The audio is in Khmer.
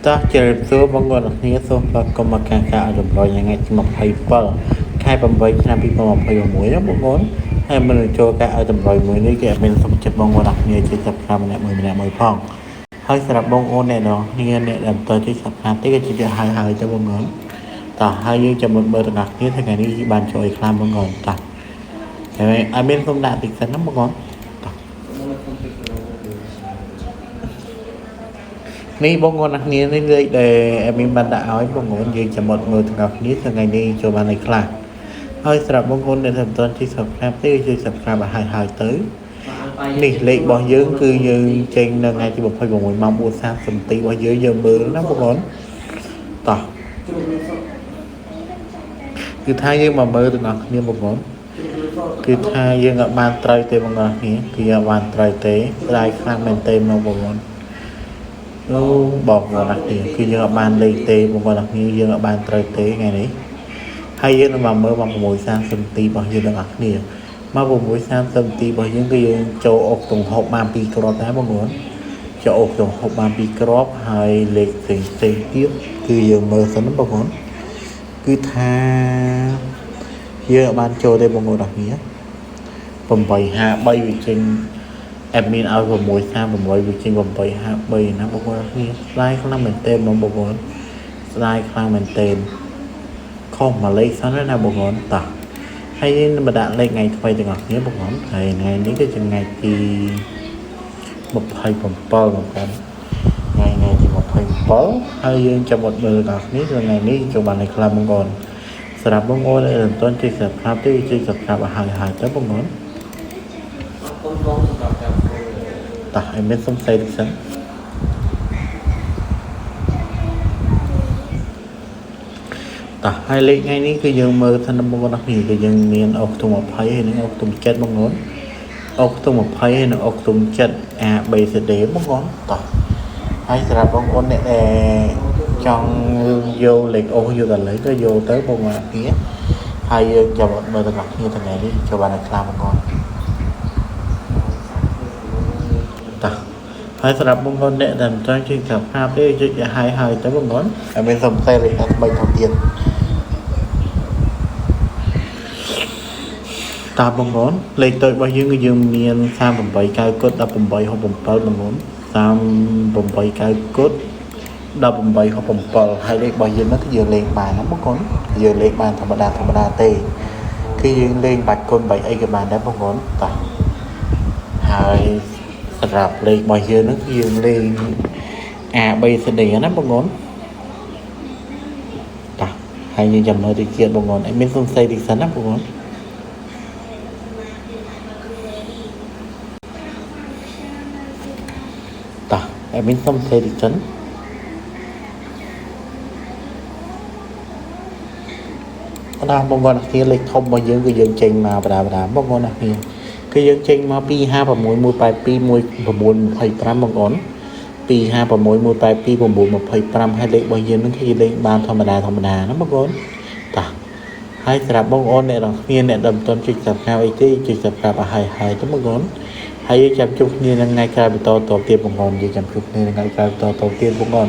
តោះជម្រាបសួរបងប្អូនអរគ្នាសូមស្វាគមន៍មកកាន់ការអនុប្រយោជន៍ថ្ងៃទី27ខែ8ឆ្នាំ2026ណាបងប្អូនហើយមិនចូលការឲ្យតម្រុយមួយនេះគឺអត់មានសុខចិត្តបងប្អូនអរគ្នាជាសប្តាហ៍ម្នាក់មួយផងហើយសម្រាប់បងប្អូនអ្នកនរគ្នាអ្នកដែលតើជាសប្តាហ៍ទីក៏ជាហើយទៅបងប្អូនតោះហើយយើងចាំមើលទាំងអស់គ្នាថ្ងៃនេះបានចូលឲ្យខ្លាំងបងប្អូនតោះហើយអត់មានសុំដាក់តិចសិនណាបងប្អូននេះបងប្អូនអ្នកគ្នានេះលេខដែលមានបានដាក់ឲ្យបងប្អូនយើងចាំមើលទាំងអស់គ្នាថ្ងៃនេះចូលបានឲ្យខ្លះហើយសម្រាប់បងប្អូនដែលមិនទាន់ជួយ Subscribe ទេជួយ Subscribe ឲ្យហើយទៅនេះលេខរបស់យើងគឺយើងចេញនៅថ្ងៃទី26ម៉ោង 4:30 នាទីរបស់យើងមើលណាបងប្អូនតោះគឺថាយើងមកមើលទាំងអស់គ្នាបងប្អូនគឺថាយើងអត់បានត្រូវទេបងប្អូនគ្នាគឺអត់បានត្រូវទេស្ដាយខ្លាំងមែនទេបងប្អូនអូបងប្អូនអរគ្នាគឺយើងអត់បានលេខទេបងប្អូនអរគ្នាយើងអត់បានត្រូវទេថ្ងៃនេះហើយយើងនឹងមកមើលមក 6:30 នាទីរបស់យើងទាំងអស់គ្នាមក 6:30 នាទីរបស់យើងគឺយើងចូលអុកទង្ហប់បាន2គ្រាប់ដែរបងប្អូនចូលអុកទង្ហប់បាន2គ្រាប់ហើយលេខផ្សេងទៀតគឺយើងមើលសិនបងប្អូនគឺថាយើងអត់បានចូលទេបងប្អូនអរគ្នា853វាចេញadmin ឲ្យ638វាចេញ853ណាបងប្អូនគ្នាស្ដាយខ្លាំងមែនទែនបងប្អូនស្ដាយខ្លាំងមែនទែនខុសមួយលេខសិនណាបងប្អូនតោះហើយយើងមកដាក់លេខថ្ងៃថ្មីទាំងអស់គ្នាបងប្អូនហើយថ្ងៃនេះគឺថ្ងៃទី27បងប្អូនថ្ងៃទី27ហើយយើងចាំមកមើលដល់គ្នាថ្ងៃនេះចូលបានឲ្យខ្លះបងប្អូនសម្រាប់បងប្អូនដែលមិនទាន់ជួយ Subscribe ទេជួយ Subscribe ឲ្យហើយទៅបងប្អូនតោះឲ្យមានសុំសេតិចសិនតោះហើយលេខថ្ងៃនេះគឺយើងមើលថាបងប្អូនអរគ្នាគឺយើងមានអុកទុំ20ហើយនិងអុកទុំ7បងប្អូនអុកទុំ20ហើយនិងអុកទុំ7 A B C D បងប្អូនតោះហើយសម្រាប់បងប្អូនអ្នកដែលចង់យកលេខអូសយកដល់លេខក៏យកទៅបងប្អូនអរគ្នាហើយយើងចាំមើលទាំងអស់គ្នាថ្ងៃនេះចូលបានឲ្យខ្លាំងបងប្អូនតោះហើយសម្រាប់បងប្អូនអ្នកដែលមិនចង់ជួយ Subscribe ទេជួយឲ្យទៅបងប្អូនឲ្យមានសំសេលេខថ្មីថែមទៀតតាមបងប្អូនលេខតូចរបស់យើងគឺយើងមាន38 9 18 67បងប្អូន38 9 9 18 67ហើយលេខរបស់យើងនោះគឺយើងលេងបានណាបងប្អូនយើងលេងបានធម្មតាទេគឺយើងលេងបាច់គុណ3អីក៏បានដែរបងប្អូនតោះហើយសម្រាប់លេខរបស់យើងនោះគឺយើងលេង A B C D ណាបងប្អូនតោះហើយយើងចាំមើលតិចទៀតបងប្អូនឲ្យមានសំស័យតិចសិនណាបងប្អូនតោះឲ្យមានសំស័យតិចសិនបាទបងប្អូនគ្នាលេខធំរបស់យើងគឺយើងចេញមកបដាបងប្អូនគ្នាគឺយើងចេញមក256 182 1925បងប្អូន256 182 925ហើយលេខរបស់យើងនឹងគឺលេខបានធម្មតាណាបងប្អូនតោះហើយសម្រាប់បងប្អូនអ្នកទាំងគ្នាអ្នកដែលមិនទាន់ចុច Subscribe អីទេចុច Subscribe ឲ្យហើយទៅបងប្អូនហើយយើងចាំជួបគ្នានៅថ្ងៃក្រោយបន្តទៀតបងប្អូនយើងចាំជួបគ្នានៅថ្ងៃក្រោយបន្តទៀតបងប្អូន